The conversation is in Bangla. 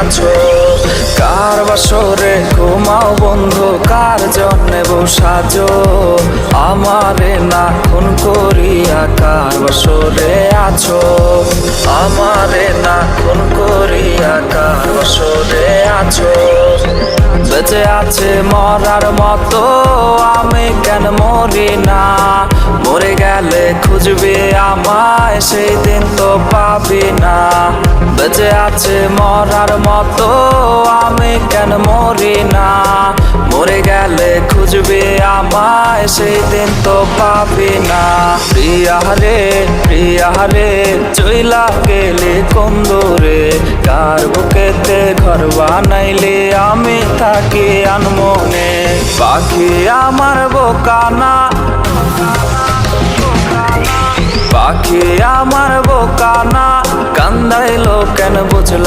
আছো। কার বাসরে ঘুমাও বন্ধু, কার জন্যে বসাজো, আমারে না খুন করিয়া কার বাসরে আছো, আমারে না খুন করিয়া কার বাসরে আছো। বেঁচে আছে মরার মতো, আমি কেন মরি না, মরে গেলে খুঁজবে আমায় সেই দিন তো পাবি না। বেঁচে আছে মরার মতো, আমি কেন মরি না, মরে গেলে খুঁজবে আমায় সেই দিন তো পাবি না। প্রিয়া রে চইলা গেলে কোন দূরে, কার বুকেতে ঘর বানাইলে আমি থাকি আনমনে। পাখি আমার বোকানা, পাখি আমার বোকানা, কান্দাইলো কেন বুঝলাম